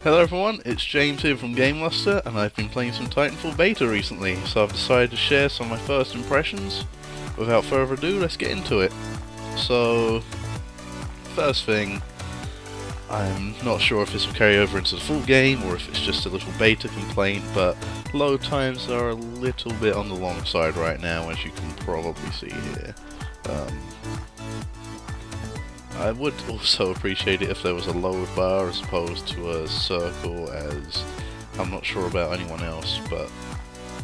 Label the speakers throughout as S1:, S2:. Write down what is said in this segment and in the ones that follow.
S1: Hello everyone, it's James here from GameLuster, and I've been playing some TitanFall beta recently, so I've decided to share some of my first impressions. Without further ado, let's get into it. So, first thing, I'm not sure if this will carry over into the full game or if it's just a little beta complaint, but load times are a little bit on the long side right now, as you can probably see here. I would also appreciate it if there was a lower bar as opposed to a circle, as I'm not sure about anyone else, but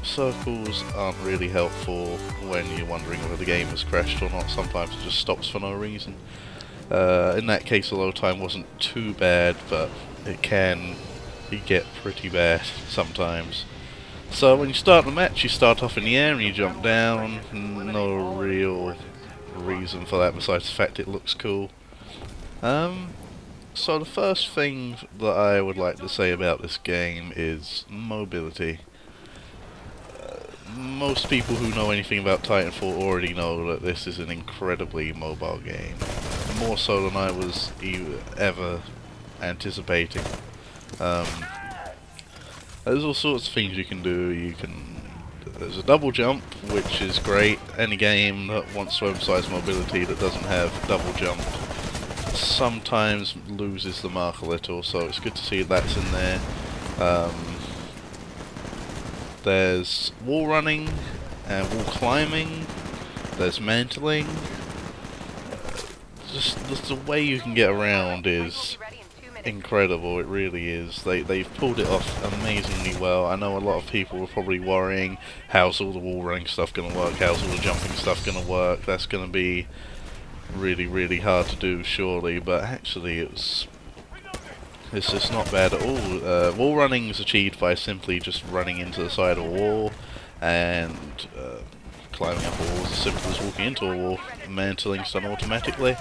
S1: circles aren't really helpful when you're wondering whether the game has crashed or not. Sometimes it just stops for no reason. In that case, the load time wasn't too bad, but it can get pretty bad sometimes. So when you start the match, you start off in the air and you jump down. No real reason for that besides the fact it looks cool. So the first thing that I would like to say about this game is mobility. Most people who know anything about Titanfall already know that this is an incredibly mobile game. More so than I was ever anticipating. There's all sorts of things you can do. There's a double jump, which is great. Any game that wants to emphasize mobility that doesn't have double jump sometimes loses the mark a little, so it's good to see that's in there. There's wall running and wall climbing. There's mantling. Just the way you can get around is incredible. It really is. They've pulled it off amazingly well. I know a lot of people were probably worrying, how's all the wall running stuff going to work? How's all the jumping stuff going to work? That's going to be really hard to do, surely. But actually, it's just not bad at all. Wall running is achieved by simply just running into the side of a wall, and climbing up a wall is as simple as walking into a wall. Mantling's done automatically.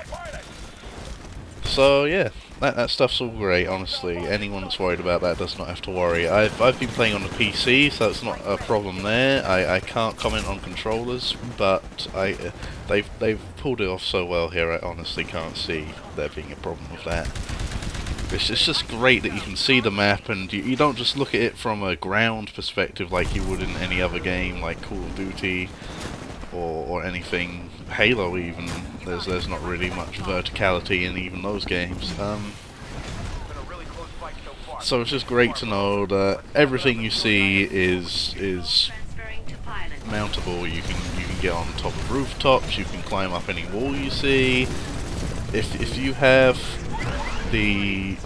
S1: So yeah, that stuff's all great, honestly. Anyone that's worried about that does not have to worry. I've been playing on the PC, so it's not a problem there. I can't comment on controllers, but they've pulled it off so well here, I honestly can't see there being a problem with that. It's just great that you can see the map, and you don't just look at it from a ground perspective like you would in any other game, like Call of Duty or anything, Halo even. There's not really much verticality in even those games. So it's just great to know that everything you see is mountable. You can get on top of rooftops. You can climb up any wall you see. If you have the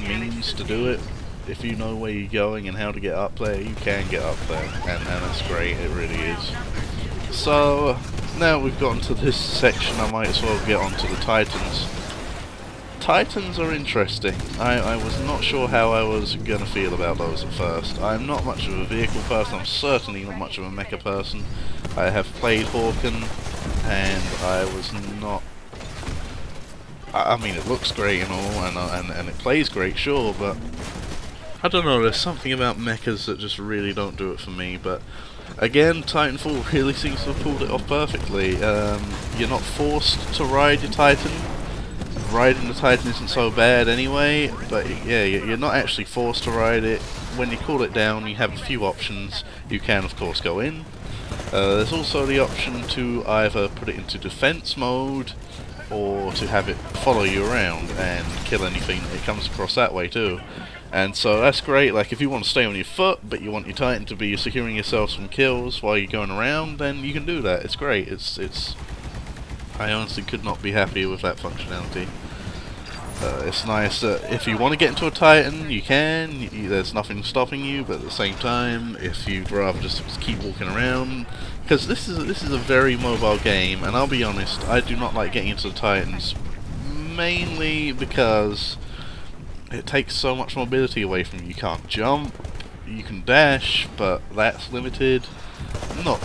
S1: means to do it, if you know where you're going and how to get up there, you can get up there, and that's great. It really is. So now we've gotten to this section, I might as well get onto the Titans. Titans are interesting. I was not sure how I was going to feel about those at first. I'm not much of a vehicle person. I'm certainly not much of a mecha person. I have played Hawken, and I was not... I mean, it looks great and all, and it plays great, sure, but I don't know, there's something about mechas that just really don't do it for me. But again, Titanfall really seems to have pulled it off perfectly. You're not forced to ride your Titan. Riding the Titan isn't so bad anyway, but yeah, you're not actually forced to ride it. When you call it down, you have a few options. You can, of course, go in. There's also the option to either put it into defense mode, or to have it follow you around and kill anything that comes across that way too. And so that's great. Like, if you want to stay on your foot, but you want your Titan to be securing yourselves from kills while you're going around, then you can do that. It's great. I honestly could not be happier with that functionality. It's nice that if you want to get into a Titan, you can. There's nothing stopping you, but at the same time, if you'd rather just keep walking around, because this is a very mobile game, and I'll be honest, I do not like getting into the Titans, mainly because it takes so much mobility away from you. You can't jump, you can dash, but that's limited. Not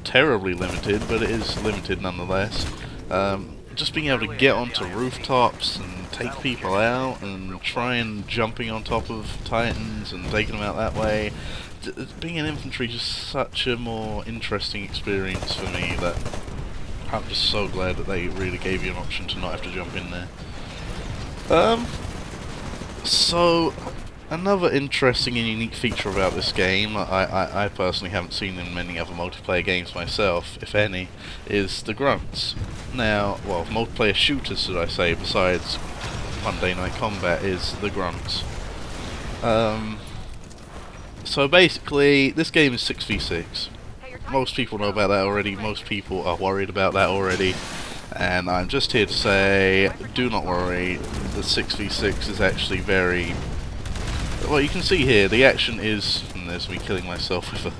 S1: terribly limited, but it is limited nonetheless. Just being able to get onto rooftops and take people out and try and jumping on top of Titans and taking them out that way. Being an infantry is just such a more interesting experience for me that I'm just so glad that they really gave you an option to not have to jump in there. So Another interesting and unique feature about this game, I personally haven't seen in many other multiplayer games myself, if any, is the grunts. Now, well, multiplayer shooters, should I say, besides Monday Night Combat, is the grunts. So basically, this game is 6v6. Most people know about that already, most people are worried about that already, and I'm just here to say, do not worry, the 6v6 is actually very... Well, you can see here, the action is... And there's me killing myself with an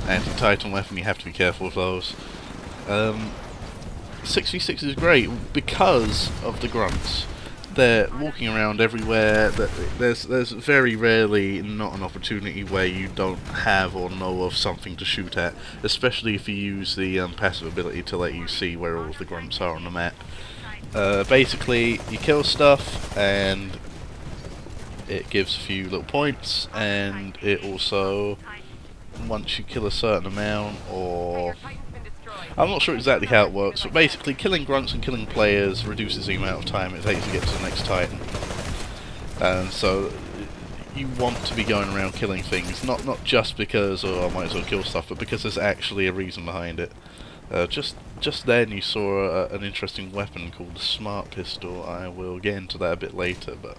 S1: anti-Titan weapon, you have to be careful with those. 6v6 is great because of the grunts. They're walking around everywhere. There's very rarely not an opportunity where you don't have or know of something to shoot at, especially if you use the passive ability to let you see where all of the grunts are on the map. Basically, you kill stuff and it gives a few little points, and it also, once you kill a certain amount, or... I'm not sure exactly how it works, but basically killing grunts and killing players reduces the amount of time it takes to get to the next Titan. And so you want to be going around killing things, not just because, oh, I might as well kill stuff, but because there's actually a reason behind it. Just then you saw an interesting weapon called the Smart Pistol. I will get into that a bit later, but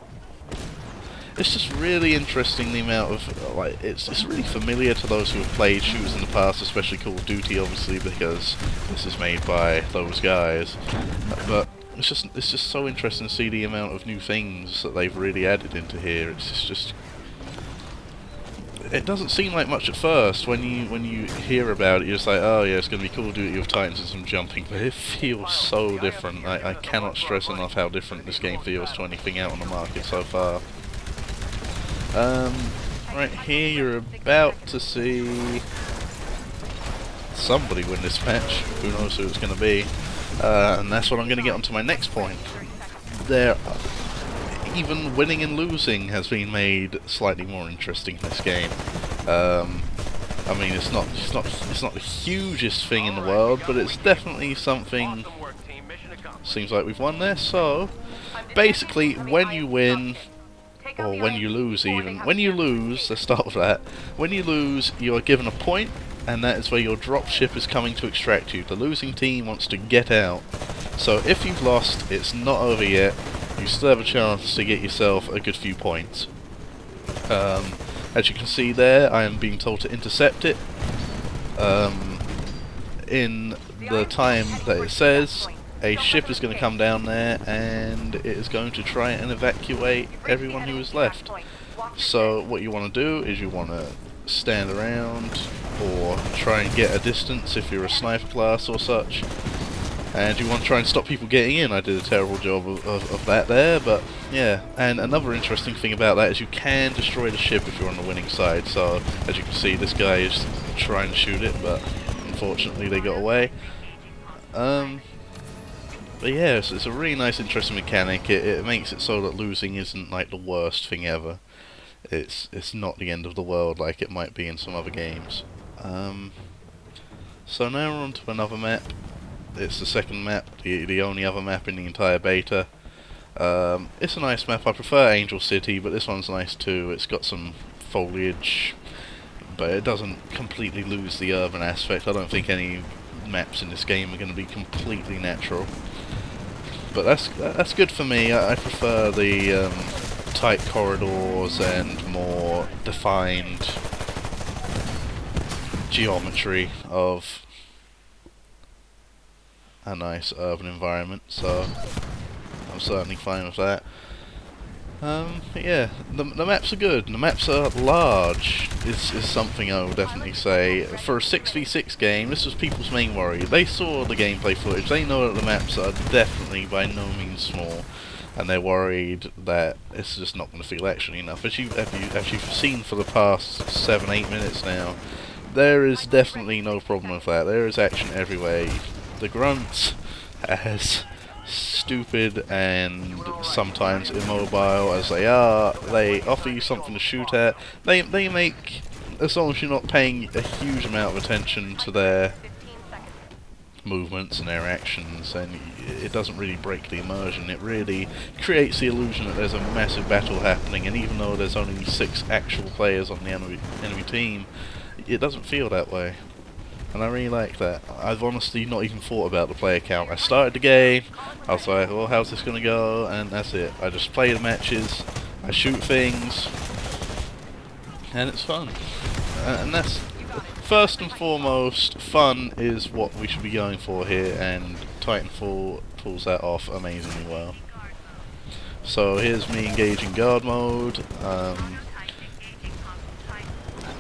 S1: it's just really interesting the amount of, like, it's really familiar to those who have played shooters in the past, especially Call of Duty, obviously, because this is made by those guys. But it's just so interesting to see the amount of new things that they've really added into here. It's just it doesn't seem like much at first. When you hear about it, you're just like, oh yeah, it's going to be Call of Duty with Titans and some jumping, but it feels so different. I cannot stress enough how different this game feels to anything out on the market so far. Right here you're about to see somebody win this match. Who knows who it's going to be. And that's what I'm going to get onto my next point. Even winning and losing has been made slightly more interesting in this game. I mean, it's not the hugest thing in the world, but it's definitely something. Seems like we've won there. So basically, when you win, or when you lose even. When you lose, let's start with that. When you lose, you are given a point, and that is where your dropship is coming to extract you. The losing team wants to get out. So if you've lost, it's not over yet. You still have a chance to get yourself a good few points. As you can see there, I am being told to intercept it. In the time that it says, a ship is going to come down there and it is going to try and evacuate everyone who is left. So what you want to do is you want to stand around or try and get a distance if you're a sniper class or such, and you want to try and stop people getting in. I did a terrible job of that there, but yeah. And another interesting thing about that is you can destroy the ship if you're on the winning side. So as you can see, this guy is trying to shoot it, but unfortunately they got away. But yeah, it's a really nice, interesting mechanic. It makes it so that losing isn't like the worst thing ever. It's not the end of the world like it might be in some other games. So now we're on to another map. It's the second map, the only other map in the entire beta. It's a nice map. I prefer Angel City, but this one's nice too. It's got some foliage, but it doesn't completely lose the urban aspect. I don't think any maps in this game are going to be completely natural. But that's good for me. I prefer the tight corridors and more defined geometry of a nice urban environment, so I'm certainly fine with that. Yeah, the maps are good. The maps are large, is something I would definitely say. For a 6v6 game, this was people's main worry. They saw the gameplay footage, they know that the maps are definitely by no means small, and they're worried that it's just not going to feel action enough. As you've seen for the past 7-8 minutes now, there is definitely no problem with that. There is action everywhere. The grunts, as stupid and sometimes immobile as they are, they offer you something to shoot at. They make, as long as you're not paying a huge amount of attention to their movements and their actions, and it doesn't really break the immersion. It really creates the illusion that there's a massive battle happening, and even though there's only 6 actual players on the enemy team, it doesn't feel that way. And I really like that. I've honestly not even thought about the player count. I started the game, I was like, oh, how's this gonna go? And that's it. I just play the matches, I shoot things, and it's fun. And that's, first and foremost, fun is what we should be going for here, and Titanfall pulls that off amazingly well. So here's me engaging guard mode.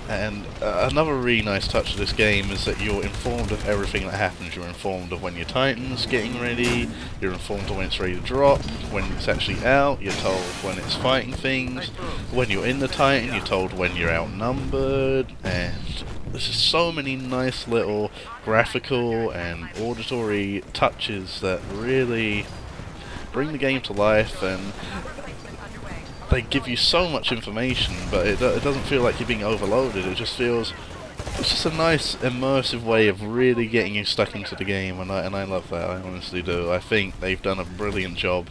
S1: And another really nice touch of this game is that you're informed of everything that happens. You're informed of when your Titan's getting ready, you're informed of when it's ready to drop, when it's actually out, you're told when it's fighting things, when you're in the Titan, you're told when you're outnumbered, and there's just so many nice little graphical and auditory touches that really bring the game to life, and they give you so much information, but it doesn't feel like you're being overloaded. It just feels, it's just a nice immersive way of really getting you stuck into the game, and I love that. I honestly do. I think they've done a brilliant job.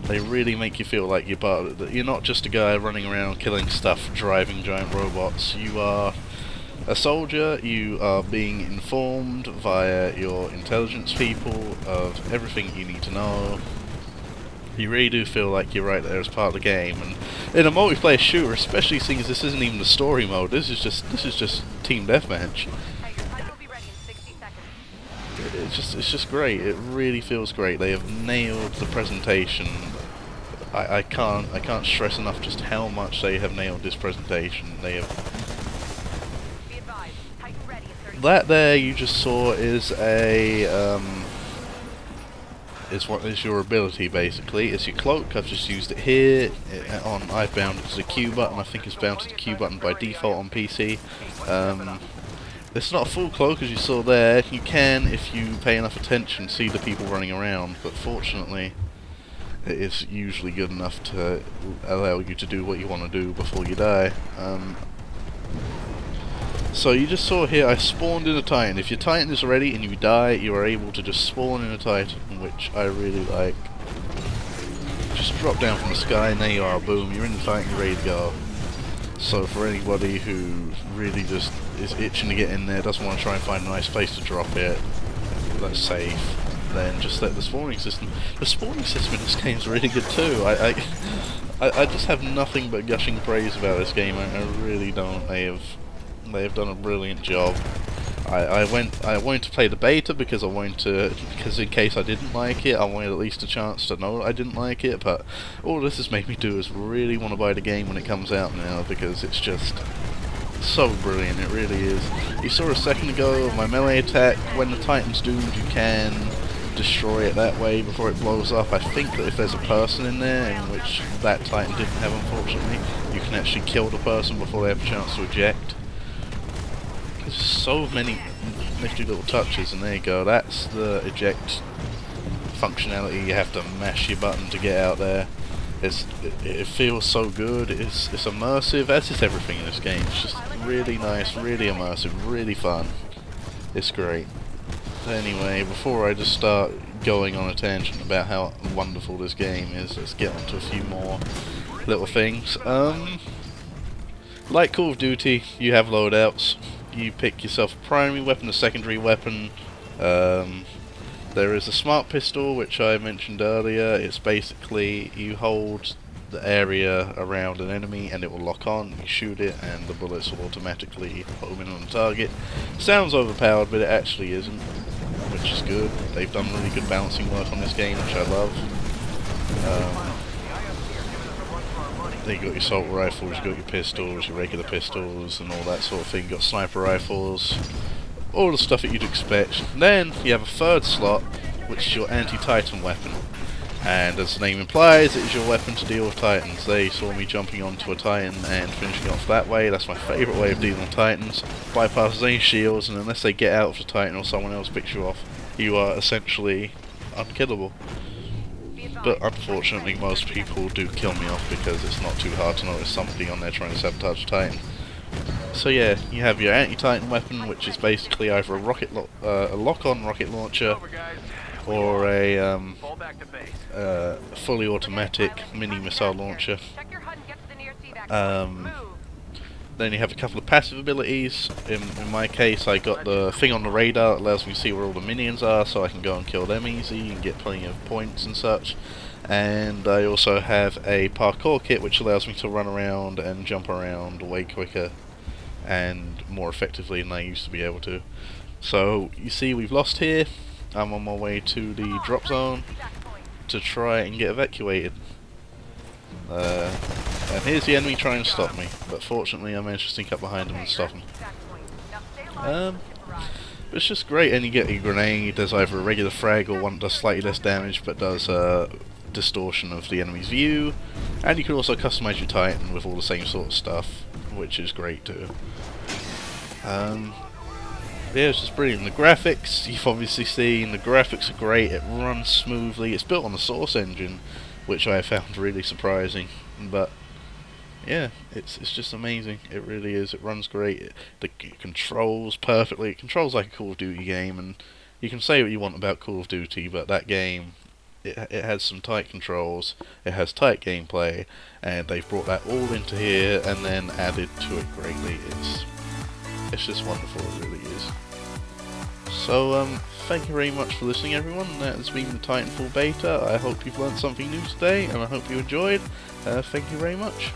S1: They really make you feel like you're not just a guy running around killing stuff, driving giant robots. You are a soldier. You are being informed via your intelligence people of everything you need to know. You really do feel like you're right there as part of the game, and in a multiplayer shooter, especially seeing as this isn't even the story mode, this is just team deathmatch. It's just great. It really feels great. They have nailed the presentation. I can't stress enough just how much they have nailed this presentation. They have. That there you just saw is a is what is your ability basically. It's your cloak. I've just used it here. I've bound it to the Q button. I think it's bound to the Q button by default on PC. It's not a full cloak as you saw there. You can, if you pay enough attention, see the people running around, but fortunately it is usually good enough to allow you to do what you want to do before you die. So you just saw here, I spawned in a Titan. If your Titan is ready and you die, you are able to just spawn in a Titan, which I really like. Just drop down from the sky and there you are, boom, you're in the Titan, you're ready to go. So for anybody who really just is itching to get in there, doesn't want to try and find a nice place to drop it, that's safe, then just let the spawning system in this game is really good too. I just have nothing but gushing praise about this game. I really don't. They have done a brilliant job. I wanted to play the beta because in case I didn't like it, I wanted at least a chance to know I didn't like it, but all this has made me do is really want to buy the game when it comes out now, because it's just so brilliant. It really is. You saw a second ago my melee attack, when the Titan's doomed you can destroy it that way before it blows up. I think that if there's a person in there, in which that Titan didn't have unfortunately, you can actually kill the person before they have a chance to eject. There's so many nifty little touches, and there you go, that's the eject functionality. You have to mash your button to get out there. It feels so good, it's immersive, as is everything in this game. It's just really nice, really immersive, really fun. It's great. Anyway, before I just start going on a tangent about how wonderful this game is, let's get on to a few more little things. Like Call of Duty, you have loadouts. You pick yourself a primary weapon, a secondary weapon. There is a smart pistol, which I mentioned earlier. It's basically you hold the area around an enemy and it will lock on, you shoot it and the bullets will automatically home in on the target. Sounds overpowered, but it actually isn't, which is good. They've done really good balancing work on this game, which I love. Then you got your assault rifles, you got your pistols, your regular pistols and all that sort of thing. You got sniper rifles, all the stuff that you'd expect. Then you have a third slot, which is your anti-Titan weapon. And as the name implies, it is your weapon to deal with Titans. They saw me jumping onto a Titan and finishing off that way. That's my favourite way of dealing with Titans. Bypasses any shields, and unless they get out of the Titan or someone else picks you off, you are essentially unkillable. But unfortunately most people do kill me off because it's not too hard to notice somebody on there trying to sabotage a Titan. So yeah, you have your anti-Titan weapon, which is basically either a lock-on rocket launcher or a fully automatic mini missile launcher. Then you have a couple of passive abilities. In my case, I got the thing on the radar that allows me to see where all the minions are, so I can go and kill them easy and get plenty of points and such. And I also have a parkour kit, which allows me to run around and jump around way quicker and more effectively than I used to be able to. So you see, we've lost here. I'm on my way to the drop zone to try and get evacuated. And here's the enemy trying to stop me, but fortunately I managed to sneak up behind him and stop him. It's just great, and you get a grenade. There's either a regular frag or one that does slightly less damage but does distortion of the enemy's view, and you can also customize your Titan with all the same sort of stuff, which is great too. Yeah, it's just brilliant. The graphics, you've obviously seen, the graphics are great, it runs smoothly, it's built on the Source engine, which I found really surprising, but yeah, it's just amazing. It really is. It runs great. It controls perfectly. It controls like a Call of Duty game, and you can say what you want about Call of Duty, but that game, it has some tight controls, it has tight gameplay, and they've brought that all into here and then added to it greatly. It's just wonderful, it really is. So, thank you very much for listening, everyone. That has been the TitanFall beta. I hope you've learned something new today, and I hope you enjoyed. Thank you very much.